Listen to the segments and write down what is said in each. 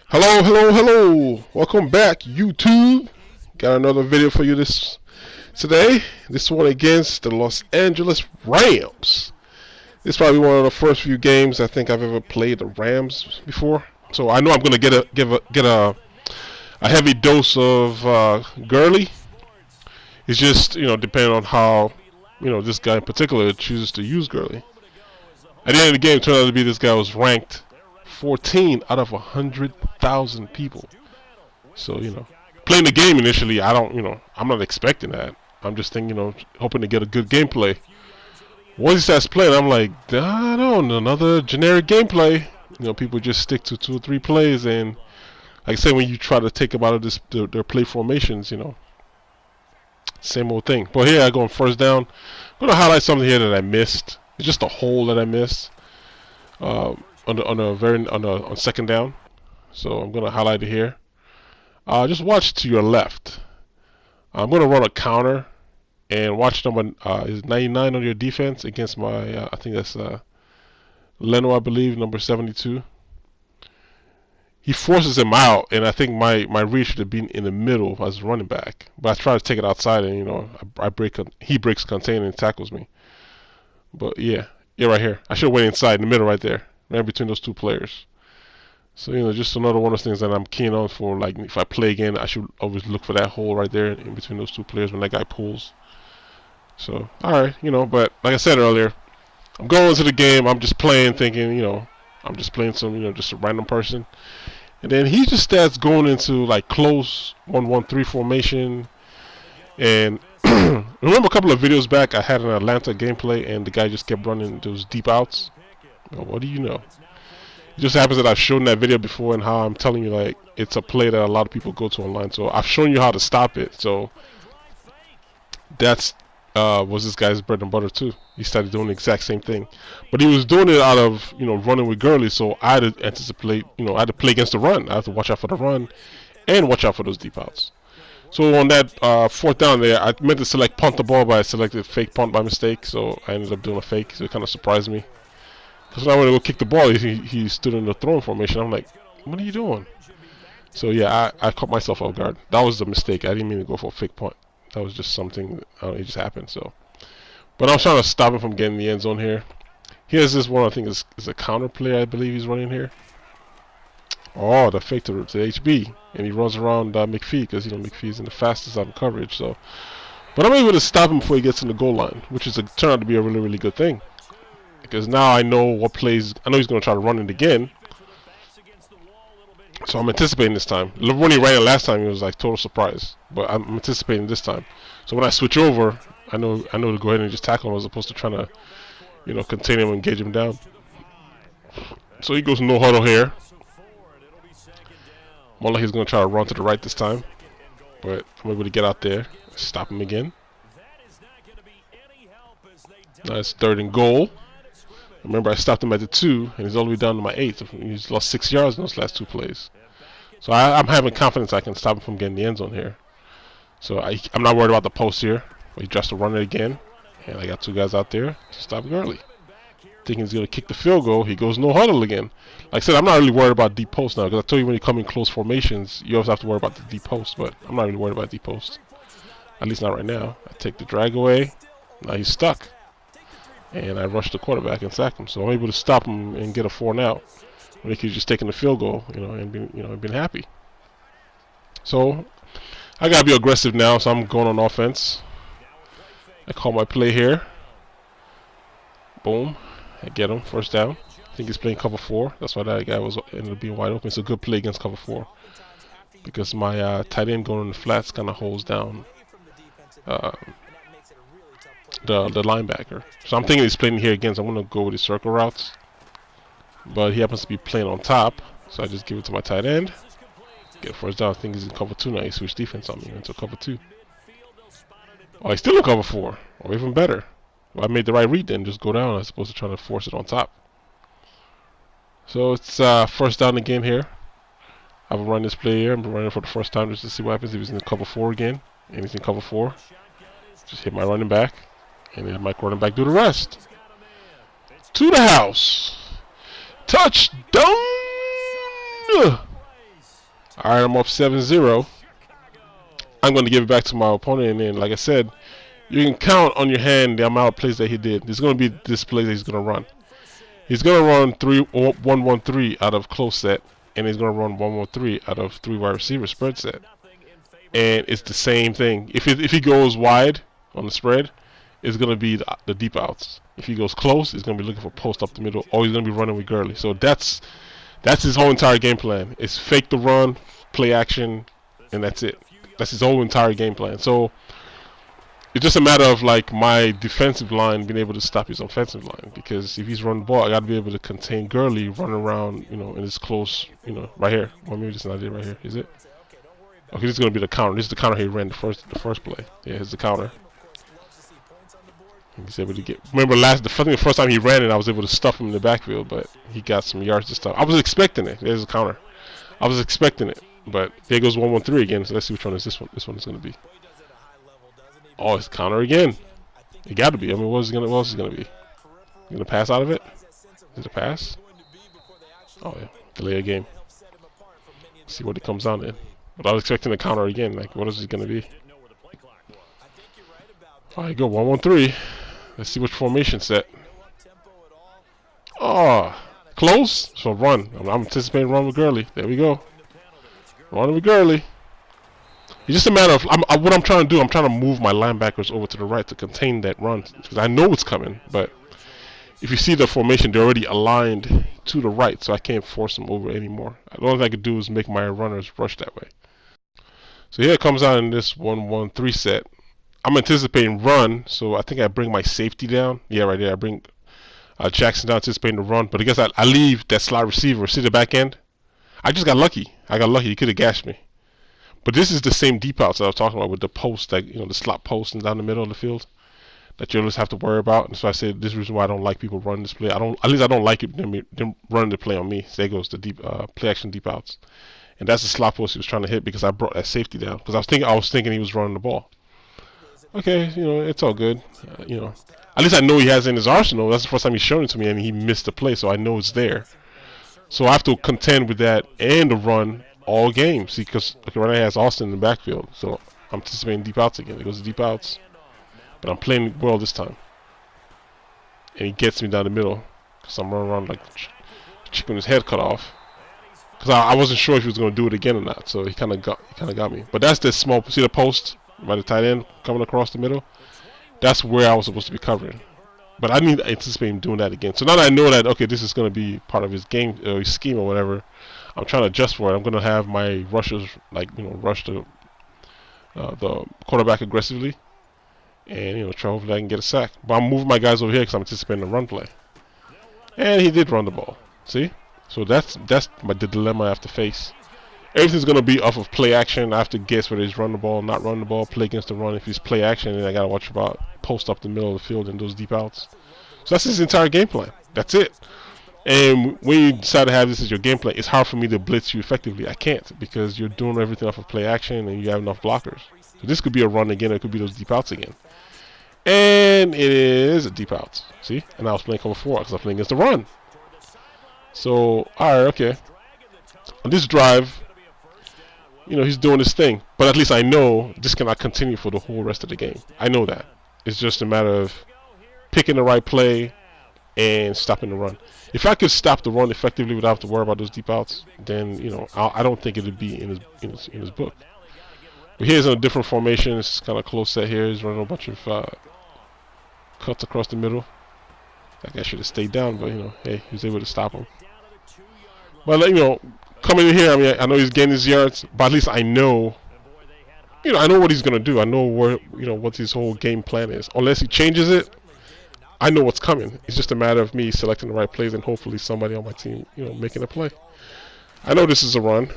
Hello, hello, hello. Welcome back, YouTube. Got another video for you today. This one against the Los Angeles Rams. This is probably one of the first few games I think I've ever played the Rams before. So I know I'm gonna get a heavy dose of Gurley. It's just depending on how this guy in particular chooses to use Gurley. At the end of the game, it turned out to be this guy was ranked 14 out of 100,000 people. So, playing the game initially, I'm not expecting that. I'm just thinking, hoping to get a good gameplay. Once he starts playing, I'm like, I don't know, another generic gameplay. People just stick to 2 or 3 plays, and like I say, when you try to take them out of their play formations, same old thing. But here I go on first down. I'm gonna highlight something here that I missed. It's just a hole that I missed on second down. So I'm gonna highlight it here. Just watch to your left. I'm gonna run a counter and watch number is 99 on your defense against my I think that's Leno, I believe, number 72. He forces him out, and I think my read should have been in the middle as running back. But I try to take it outside, and he breaks contain and tackles me. But yeah, right here. I should have went inside in the middle right there, right between those 2 players. So just another one of those things that I'm keen on for. Like if I play again, I should always look for that hole right there in between those 2 players when that guy pulls. So all right, but like I said earlier, I'm going into the game. I'm just playing, thinking, I'm just playing some, just a random person. And then he just starts going into like close 1-1-3 formation. And remember a couple of videos back, I had an Atlanta gameplay, and the guy just kept running those deep outs. Well, what do you know? It just happens that I've shown that video before, and how I'm telling you, like, it's a play that a lot of people go to online. So I've shown you how to stop it. So that's was this guy's bread and butter too. He started doing the exact same thing, but he was doing it out of running with Gurley. So I had to anticipate, I had to play against the run. I had to watch out for the run and watch out for those deep outs. So on that fourth down there, I meant to select punt the ball, but I selected fake punt by mistake. So I ended up doing a fake. So it kind of surprised me. Because when I went to go kick the ball, he stood in the throwing formation. I'm like, what are you doing? So yeah, I caught myself off guard. That was the mistake. I didn't mean to go for a fake punt. That was just something, it just happened. So, but I was trying to stop him from getting the end zone here. Here's this one, I think is a counter play, I believe he's running here. Oh, the fake to HB. And he runs around McPhee, because McPhee's in the fastest out of coverage. So, but I'm able to stop him before he gets in the goal line, which is turned out to be a really, really good thing. Because now I know what plays. I know he's going to try to run it again. So I'm anticipating this time. When he ran it last time, it was like total surprise. But I'm anticipating this time. So when I switch over, I know to go ahead and just tackle him as opposed to trying to, contain him and engage him down. So he goes no huddle here. More like he's going to try to run to the right this time. But I'm able to get out there, stop him again. Nice 3rd and goal. Remember, I stopped him at the 2, and he's all the way down to my 8. He's lost 6 yards in those last 2 plays. So I'm having confidence I can stop him from getting the end zone here. So I'm not worried about the post here. He tries to run it again, and I got 2 guys out there to stop Gurley. Thinking he's going to kick the field goal, he goes no huddle again. Like I said, I'm not really worried about deep post now, because I told you when you come in close formations, you always have to worry about the deep post, but I'm not really worried about deep post. At least not right now. I take the drag away. Now he's stuck. And I rushed the quarterback and sacked him. So I'm able to stop him and get a 4 and out. When he could just taken the field goal, and been happy. So I gotta be aggressive now. So I'm going on offense. I call my play here. Boom! I get him. First down. I think he's playing cover 4. That's why that guy ended up being wide open. It's a good play against cover 4 because my tight end going in the flats kind of holds down the linebacker. So I'm thinking he's playing here again, so I'm going to go with his circle routes. But he happens to be playing on top, so I just give it to my tight end. Get first down. I think he's in cover 2 now. He switched defense on me into cover 2. Oh, he's still in cover 4. Or even better. Well, I made the right read then. Just go down as opposed to trying to force it on top. So it's first down again here. I will run this play here. I'm running for the first time just to see what happens if he's in cover 4 again. And he's in cover 4. Just hit my running back. And then my quarterback do the rest. To the house. Touchdown! Alright, I'm up 7-0. I'm going to give it back to my opponent, and then, like I said, you can count on your hand the amount of plays that he did. There's going to be this play that he's going to run. He's going to run 1-1-3 out of close set, and he's going to run 1-1-3 out of 3 wide receiver spread set. And it's the same thing. If he goes wide on the spread, it's going to be the deep outs. If he goes close, he's going to be looking for post up the middle, or he's going to be running with Gurley. So that's his whole entire game plan. It's fake the run, play action, and that's it. That's his whole entire game plan. So it's just a matter of like my defensive line being able to stop his offensive line, because if he's running the ball, I got to be able to contain Gurley running around, in this close, right here. Well, maybe it's not it right here. Is it? Okay, this is going to be the counter. This is the counter he ran the first play. Yeah, here's the counter. He's able to get. Remember the first time he ran it, I was able to stuff him in the backfield, but he got some yards to stuff. I was expecting it. There's a counter. I was expecting it, but there goes 1-1-3 again. So let's see which one is this one. This one is going to be. Oh, it's counter again. It got to be. I mean, what else is it going to be? You going to pass out of it? Is it a pass? Oh yeah, delay a game. See what it comes down in. But I was expecting a counter again. Like, what is it going to be? Alright, go 1-1-3. Let's see which formation set. Oh, close. So run. I'm anticipating run with Gurley. There we go. Run with Gurley. It's just a matter of what I'm trying to do. I'm trying to move my linebackers over to the right to contain that run, because I know it's coming. But if you see the formation, they're already aligned to the right, so I can't force them over anymore. The only thing I could do is make my runners rush that way. So here it comes out in this 1-1-3 set. I'm anticipating run, so I think I bring my safety down. Yeah, right there. I bring Jackson down, anticipating the run. But I guess I leave that slot receiver, see the back end. I just got lucky. He could have gashed me. But this is the same deep outs that I was talking about with the post, that the slot post and down the middle of the field that you always have to worry about. And so I said this is the reason why I don't like people running this play. At least I don't like them running the play on me. So there goes the deep play action deep outs, and that's the slot post he was trying to hit because I brought that safety down, because I was thinking he was running the ball. Okay, it's all good. At least I know he has it in his arsenal. That's the first time he's shown it to me, and he missed the play, so I know it's there. So I have to contend with that and the run all game. See, because right now he has Austin in the backfield, so I'm anticipating deep outs again. It goes to deep outs, but I'm playing well this time, and he gets me down the middle because I'm running around like chicken with his head cut off. Because I wasn't sure if he was going to do it again or not, so he kind of got me. But that's the small. See the post by the tight end coming across the middle? That's where I was supposed to be covering. But I need to anticipate him doing that again. So now that I know that, okay, this is going to be part of his game, his scheme or whatever, I'm trying to adjust for it. I'm going to have my rushers, rush the quarterback aggressively, and try hopefully I can get a sack. But I'm moving my guys over here because I'm anticipating a run play. And he did run the ball. See? So that's the dilemma I have to face. Everything's going to be off of play action. I have to guess whether he's run the ball, not run the ball, play against the run. If he's play action, then I got to watch about post up the middle of the field and those deep outs. So that's his entire game plan. That's it. And when you decide to have this as your game plan, it's hard for me to blitz you effectively. I can't, because you're doing everything off of play action and you have enough blockers. So this could be a run again, or it could be those deep outs again. And it is a deep out. See? And I was playing cover 4 because I was playing against the run. So, alright, okay. On this drive, he's doing his thing. But at least I know this cannot continue for the whole rest of the game. I know that. It's just a matter of picking the right play and stopping the run. If I could stop the run effectively without having to worry about those deep outs, then, I don't think it would be in his book. But here's a different formation. It's kind of close set here. He's running a bunch of cuts across the middle. That guy should have stayed down, but, hey, he was able to stop him. But, coming in here, I mean, I know he's getting his yards, but at least I know, I know what he's going to do. I know where, what his whole game plan is. Unless he changes it, I know what's coming. It's just a matter of me selecting the right plays and hopefully somebody on my team, making a play. I know this is a run,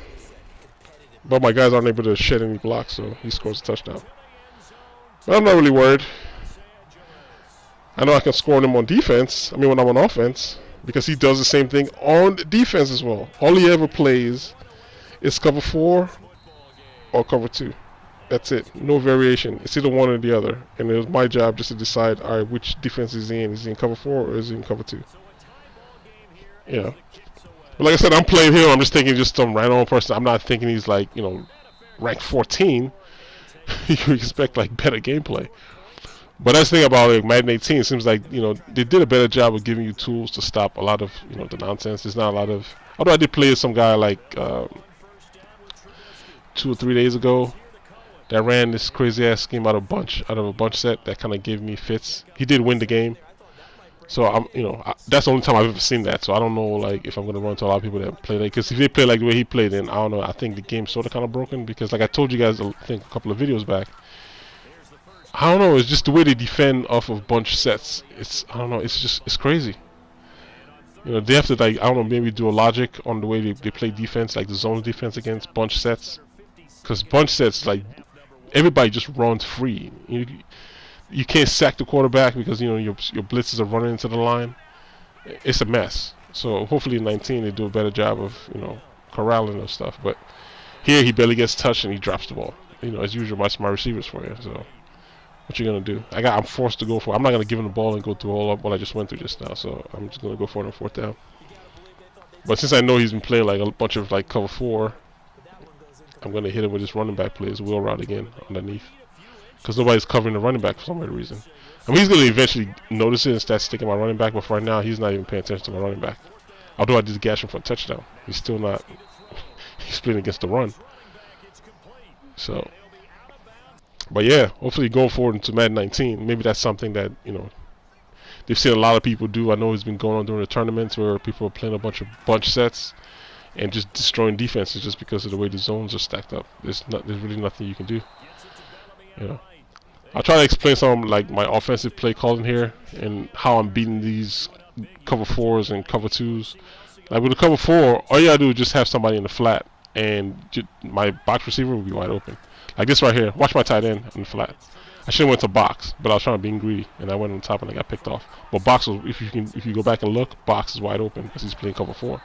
but my guys aren't able to shed any blocks, so he scores a touchdown. But I'm not really worried. I know I can score on him on defense. When I'm on offense, because he does the same thing on defense as well. All he ever plays is cover 4 or cover 2. That's it. No variation. It's either one or the other. And it was my job just to decide, all right, which defense is he in? Is he in cover 4 or is he in cover 2? But like I said, I'm playing him. I'm just thinking just some random person. I'm not thinking he's like, you know, ranked 14. You can expect like better gameplay. But that's the thing about like Madden 18. It seems like, you know, they did a better job of giving you tools to stop a lot of, you know, the nonsense. There's not a lot of. Although I did play some guy like 2 or 3 days ago that ran this crazy ass scheme out of a bunch set that kind of gave me fits. He did win the game. So I'm, you know, that's the only time I've ever seen that. So I don't know, like, if I'm gonna run into a lot of people that play that. Because if they play like the way he played, then I don't know. I think the game's sort of kind of broken. Because like I told you guys, I think a couple of videos back, I don't know. It's just the way they defend off of bunch sets. I don't know. It's crazy. You know, they have to like, I don't know, maybe do a logic on the way they play defense, like the zone defense against bunch sets. Because bunch sets, like, everybody just runs free. You can't sack the quarterback because, you know, your blitzes are running into the line. It's a mess. So hopefully in 19 they do a better job of, you know, corralling those stuff. But here he barely gets touched and he drops the ball. You know, as usual, my receivers for you. So what you gonna do? I'm forced to go for it. I'm not gonna give him the ball and go through all of what I just went through just now. So I'm just gonna go for it on 4th down. But since I know he's been playing like a bunch of like cover 4, I'm gonna hit him with his running back plays, wheel route again underneath. Because nobody's covering the running back for some weird reason. I mean, he's going to eventually notice it and start sticking my running back, but for right now, he's not even paying attention to my running back. Although I did gash him for a touchdown. He's still not. He's playing against the run. So. But yeah, hopefully going forward into Madden 19, maybe that's something that, you know, they've seen a lot of people do. I know it's been going on during the tournaments where people are playing a bunch of bunch sets and just destroying defenses just because of the way the zones are stacked up. There's really nothing you can do. You know. I'll try to explain some like my offensive play calling here and how I'm beating these cover 4s and cover 2s. Like with a cover 4, all you gotta do is just have somebody in the flat and my box receiver will be wide open. Like this right here. Watch my tight end in the flat. I should have went to box, but I was trying to be greedy and I went on top and I got picked off. But box was, if you go back and look, box is wide open because he's playing cover 4.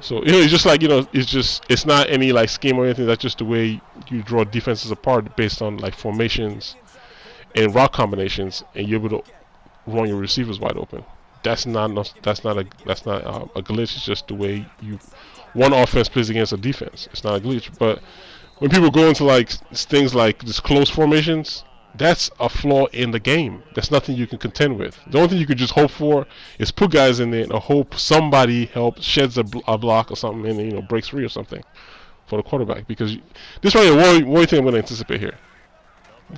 So, you know, it's just like, you know, it's not any like scheme or anything. That's just the way you draw defenses apart based on like formations and route combinations, and you're able to run your receivers wide open. That's not a glitch. It's just the way one offense plays against a defense. It's not a glitch. But when people go into like things like this close formations, that's a flaw in the game. That's nothing you can contend with. The only thing you can just hope for is put guys in there and hope somebody sheds a block or something and, you know, breaks free or something for the quarterback. Because this right here, one thing I'm going to anticipate here: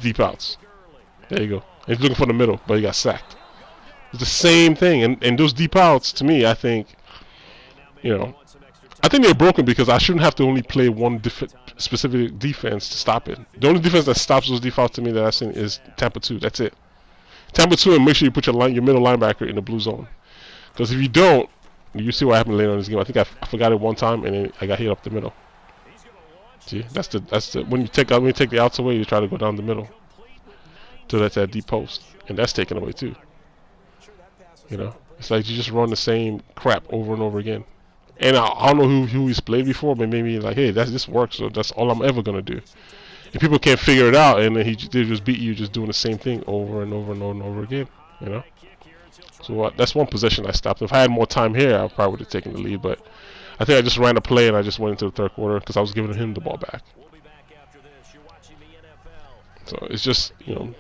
deep outs. There you go. And he's looking for the middle, but he got sacked. It's the same thing. And those deep outs, to me, I think, you know, I think they're broken because I shouldn't have to only play one specific defense to stop it. The only defense that stops those deep outs to me that I've seen is Tampa 2. That's it. Tampa 2, and make sure you put your middle linebacker in the blue zone. Because if you don't, you see what happened later in this game. I think I forgot it one time and then I got hit up the middle. See, that's the when you take the outs away, you try to go down the middle to that deep post, and that's taken away too. You know, it's like you just run the same crap over and over again. And I don't know who he's played before, but maybe like, hey, this works, so that's all I'm ever gonna do. And people can't figure it out, and then they just beat you just doing the same thing over and over and over and over again. You know. So that's one possession I stopped. If I had more time here, I probably would have taken the lead. But I think I just ran a play and I just went into the 3rd quarter because I was giving him the ball back. So it's just, you know,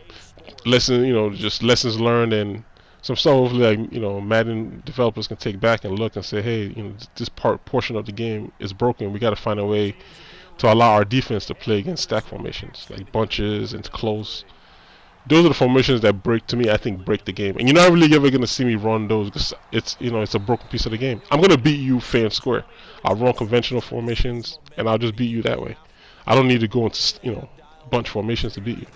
lessons learned and some stuff hopefully, like, you know, Madden developers can take back and look and say, hey, you know, this portion of the game is broken. We got to find a way to allow our defense to play against stack formations like bunches and close. Those are the formations that break the game. And you're not really ever gonna see me run those because it's a broken piece of the game. I'm gonna beat you fair and square. I'll run conventional formations and I'll just beat you that way. I don't need to go into, you know, bunch formations to beat you.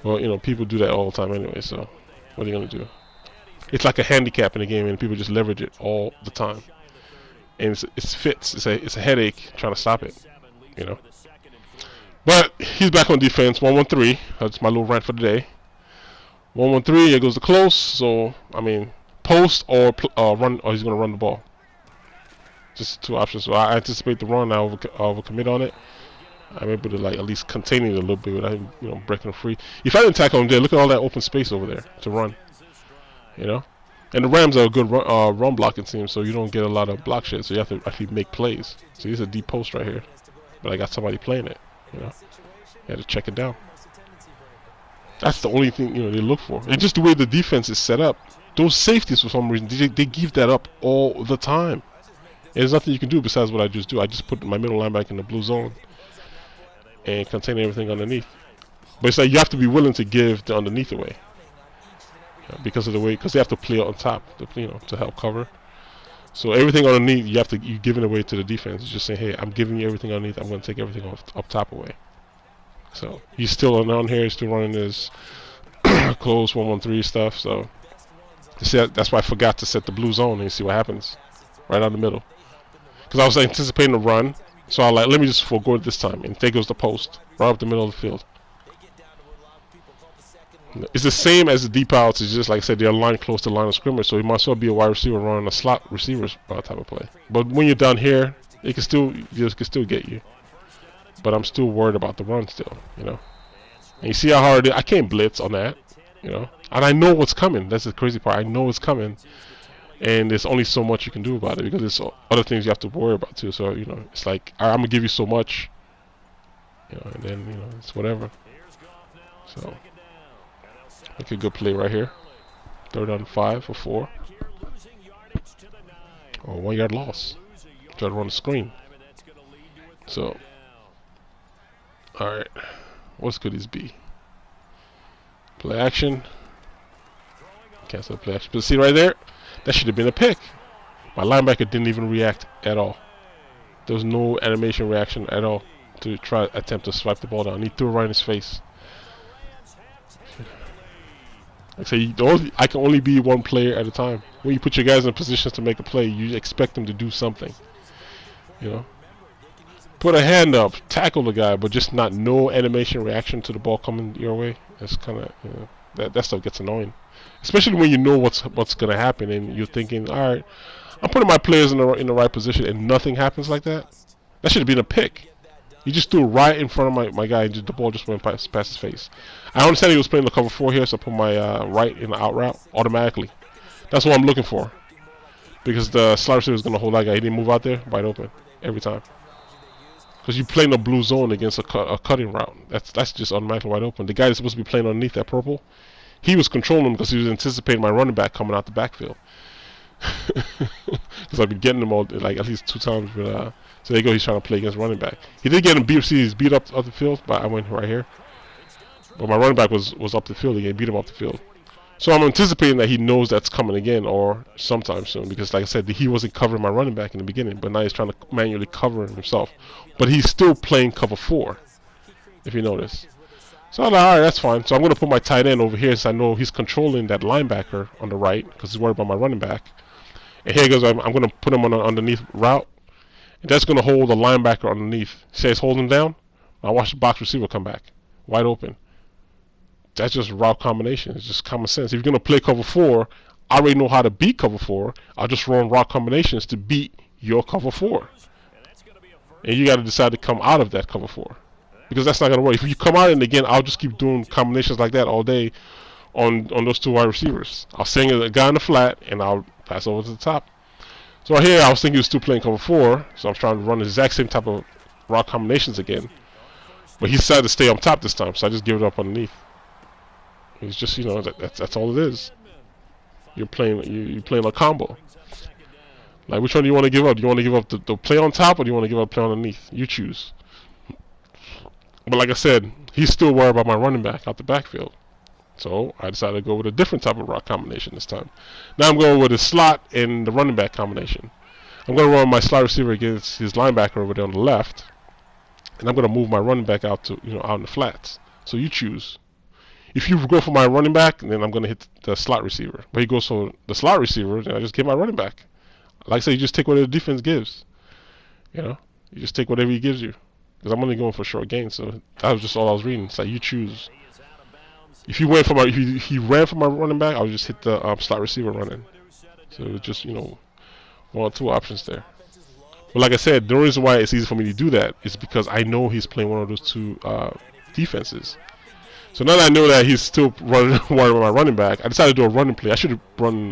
Well, you know, people do that all the time anyway. So what are you gonna do? It's like a handicap in the game, and people just leverage it all the time. And it's fits. It's a headache trying to stop it. You know. But he's back on defense, 1-1-3. That's my little rant for today. 1-1-3, it goes to close. So, I mean, post or run, or he's going to run the ball. Just 2 options. So I anticipate the run. I overcommit on it. I'm able to like at least contain it a little bit without him, you know, breaking him free. If I didn't tackle him there, look at all that open space over there to run. You know, And the Rams are a good run blocking team, so you don't get a lot of block shit. So you have to actually make plays. So here's a deep post right here, but I got somebody playing it. You know, you had to check it down. That's the only thing they look for. And just the way the defense is set up, those safeties for some reason they give that up all the time. And there's nothing you can do besides what I just do. I just put my middle linebacker in the blue zone and contain everything underneath. But it's like you have to be willing to give the underneath away. Because of the way, because they have to play on top, to help cover. So everything underneath, you giving away to the defense. It's just saying, hey, I'm giving you everything underneath. I'm going to take everything up top away. So he's still on here. He's still running his close 1-1-3 stuff. So that's why I forgot to set the blue zone and see what happens right out the middle. Because I was anticipating a run, so I let me just forego it this time. And there goes the post right up the middle of the field. It's the same as the deep outs. It's just like I said, they're aligned close to the line of scrimmage, so he might as well be a wide receiver running a slot receiver type of play. But when you're down here, it can still get you. But I'm still worried about the run still, And you see how hard it is? I can't blitz on that, And I know what's coming. That's the crazy part. I know it's coming, and there's only so much you can do about it because there's other things you have to worry about too. So it's like I'm gonna give you so much, and then it's whatever. So. Make a good play right here. 3rd and 5 for 4. Oh, 1 yard loss. Try to run the screen. So, alright. What could this be? Play action. Cancel the play action. But see right there? That should have been a pick. My linebacker didn't even react at all. There was no animation reaction at all to attempt to swipe the ball down. He threw it right in his face. Like I say, I can only be one player at a time. When you put your guys in positions to make a play, you expect them to do something. Put a hand up, tackle the guy, but just no animation reaction to the ball coming your way. That's kind of that stuff gets annoying, especially when you know what's gonna happen and you're thinking, all right, I'm putting my players in the right position, and nothing happens like that. That should have been a pick. He just threw right in front of my guy, and the ball just went past his face. I understand he was playing the cover 4 here, so I put my right in the out route automatically. That's what I'm looking for. Because the slot receiver is going to hold that guy. He didn't move out there, wide open, every time. Because you play in the blue zone against a cutting route. That's just automatically wide open. The guy that's supposed to be playing underneath that purple, he was controlling him because he was anticipating my running back coming out the backfield. Because I've been getting him all like at least 2 times. But, so there you go. He's trying to play against running back. He did get him beat. See, he's beat up the field, but I went right here. But my running back was up the field again. Beat him up the field. So I'm anticipating that he knows that's coming again or sometime soon. Because like I said, he wasn't covering my running back in the beginning, but now he's trying to manually cover himself. But he's still playing cover 4, if you notice. So I'm like, all right, that's fine. So I'm going to put my tight end over here, since I know he's controlling that linebacker on the right because he's worried about my running back. And here goes. I'm going to put him on an underneath route. And that's going to hold the linebacker underneath. See, it's holding him down. I'll watch the box receiver come back. Wide open. That's just route combination. It's just common sense. If you're going to play cover 4, I already know how to beat cover 4. I'll just run route combinations to beat your cover 4. And you got to decide to come out of that cover 4. Because that's not going to work. If you come out and again, I'll just keep doing combinations like that all day on those 2 wide receivers. I'll send a guy in the flat and I'll pass over to the top. So right here, I was thinking he was still playing cover 4, so I'm trying to run the exact same type of route combinations again. But he decided to stay on top this time, so I just give it up underneath. He's just, that's all it is. You're playing a combo. Like, which one do you want to give up? Do you want to give up the play on top, or do you want to give up play underneath? You choose. But like I said, he's still worried about my running back out the backfield. So I decided to go with a different type of route combination this time. Now I'm going with a slot and the running back combination. I'm going to run my slot receiver against his linebacker over there on the left, and I'm going to move my running back out to out in the flats. So you choose. If you go for my running back, then I'm going to hit the slot receiver. But he goes for the slot receiver, then I just get my running back. Like I say, you just take whatever the defense gives. You just take whatever he gives you. Because I'm only going for short gains, so that was just all I was reading. It's like you choose. If he ran for my running back, I would just hit the slot receiver running. So it was just, 1 or 2 options there. But like I said, the reason why it's easy for me to do that is because I know he's playing one of those 2 defenses. So now that I know that he's still worried about my running back, I decided to do a running play. I should have run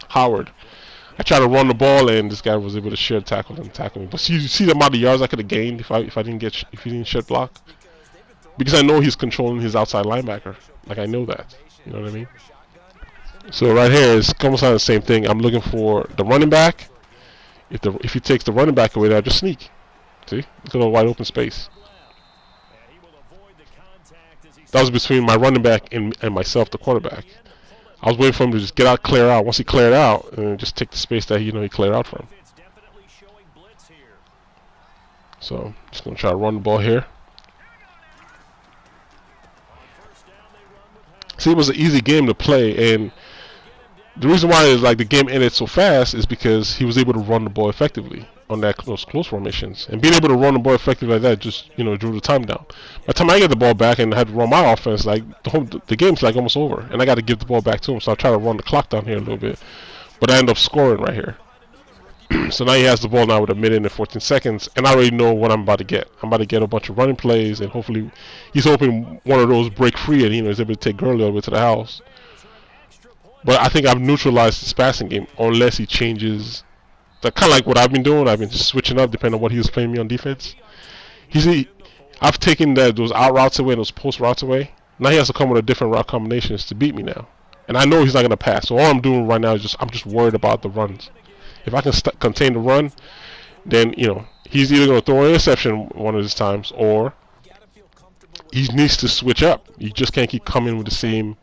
Howard. I tried to run the ball, and this guy was able to share tackle and tackle me. But you see the amount of yards I could have gained if I didn't get if he didn't shut block, because I know he's controlling his outside linebacker. Like I know that. You know what I mean? So right here is almost the same thing. I'm looking for the running back. If he takes the running back away, I just sneak. See, look at the wide open space. That was between my running back and myself, the quarterback. I was waiting for him to just get out, clear out. Once he cleared out, and just take the space that he cleared out from. So, just gonna try to run the ball here. See, it was an easy game to play, and the reason why is like the game ended so fast is because he was able to run the ball effectively on those close formations, and being able to run the ball effectively like that just drew the time down. By the time I get the ball back and had to run my offense, like the game's like almost over, and I got to give the ball back to him. So I try to run the clock down here a little bit, but I end up scoring right here. So now he has the ball now with a minute and 14 seconds, and I already know what I'm about to get. I'm about to get a bunch of running plays, and hopefully he's hoping one of those break free, and he's able to take Gurley all the way to the house. But I think I've neutralized his passing game unless he changes. Kind of like what I've been doing. I've been just switching up depending on what he was playing me on defense. I've taken those out routes away, those post routes away. Now he has to come with a different route combinations to beat me now. And I know he's not going to pass. So all I'm doing right now is I'm just worried about the runs. If I can contain the run, then he's either going to throw an interception one of his times, or he needs to switch up. You just can't keep coming with the same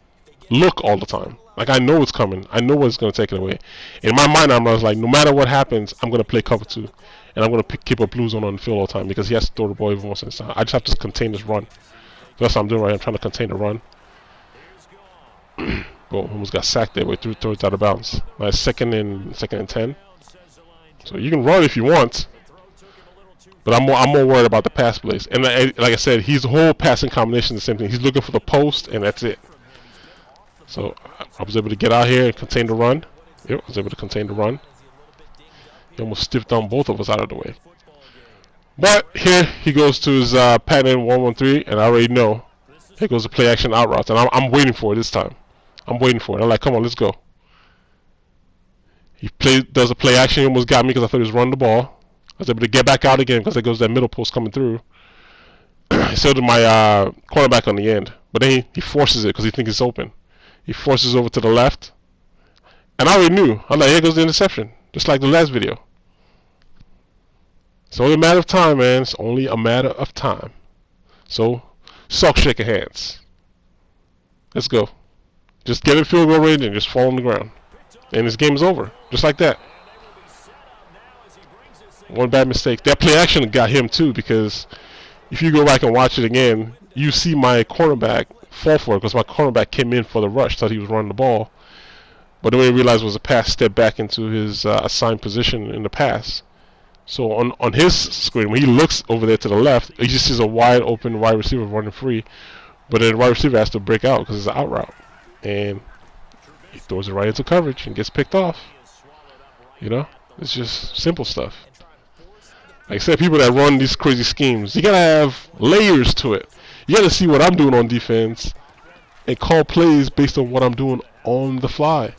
look all the time. Like, I know it's coming. I know what's going to take it away. In my mind, I'm like, no matter what happens, I'm going to play cover 2. And I'm going to keep a blue zone on the field all the time because he has to throw the ball every once in a while. I just have to contain this run. That's what I'm doing right here. I'm trying to contain the run. Boom, almost got sacked there. We threw it out of bounds. Nice, second and 10. So you can run if you want. But I'm more worried about the pass plays. And like I said, his whole passing combination is the same thing. He's looking for the post, and that's it. So I was able to get out here and contain the run. Yep, I was able to contain the run. He almost stiffed on both of us out of the way. But here he goes to his pattern 113, and I already know. Here goes the play action out routes, and I'm waiting for it this time. I'm waiting for it. I'm like, come on, let's go. He does a play action. He almost got me because I thought he was running the ball. I was able to get back out again because there goes that middle post coming through. So did my cornerback on the end, but then he forces it because he thinks it's open. He forces over to the left. And I already knew. I'm like, here goes the interception. Just like the last video. It's only a matter of time, man. It's only a matter of time. So, suck shaking hands. Let's go. Just get a field goal range and just fall on the ground. And this game is over. Just like that. One bad mistake. That play action got him too, because if you go back and watch it again, you see my cornerback fall for it because my cornerback came in for the rush, thought he was running the ball, but the way he realized was a pass, step back into his assigned position in the pass. So on his screen, when he looks over there to the left, he just sees a wide open wide receiver running free, but then the wide receiver has to break out because it's an out route, and he throws it right into coverage and gets picked off. It's just simple stuff. Like I said, people that run these crazy schemes, you gotta have layers to it. You got to see what I'm doing on defense and call plays based on what I'm doing on the fly.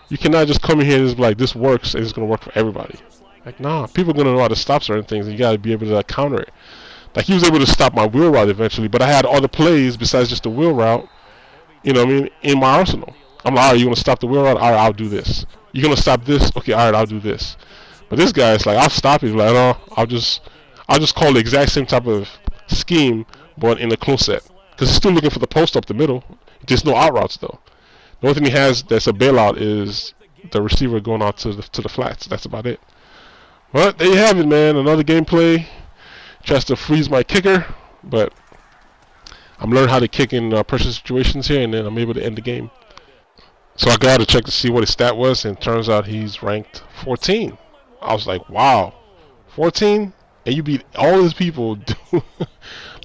You cannot just come in here and just be like, this works and it's going to work for everybody. Like, nah, people are going to know how to stop certain things, and you got to be able to counter it. Like, he was able to stop my wheel route eventually, but I had other plays besides just the wheel route, in my arsenal. I'm like, all right, you want to stop the wheel route? All right, I'll do this. You're going to stop this? Okay, all right, I'll do this. But this guy is like, I'll stop it. Like, no, I'll just call the exact same type of scheme, but in a close set, because he's still looking for the post up the middle. There's no out routes though. The only thing he has that's a bailout is the receiver going out to the flats. That's about it. But there you have it, man. Another gameplay. Tries to freeze my kicker, but I'm learning how to kick in pressure situations here, and then I'm able to end the game. So I got to check to see what his stat was, and it turns out he's ranked 14. I was like, wow, 14? And you beat all these people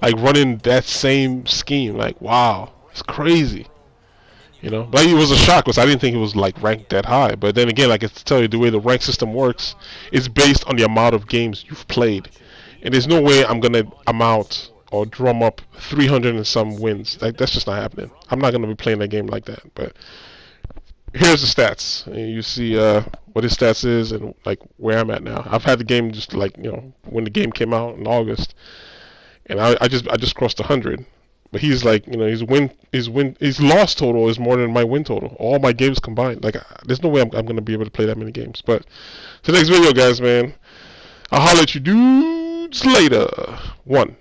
like running that same scheme. Like, wow, it's crazy. But it was a shock because I didn't think it was like ranked that high. But then again, like I tell you, the way the rank system works is based on the amount of games you've played. And there's no way I'm gonna amount or drum up 300 and some wins. Like, that's just not happening. I'm not gonna be playing that game like that. But here's the stats. And you see what his stats is and like where I'm at now. I've had the game just like when the game came out in August, and I just crossed 100. But he's like his loss total is more than my win total. All my games combined. Like there's no way I'm gonna be able to play that many games. But so next video, guys, man. I'll holler at you dudes later. One.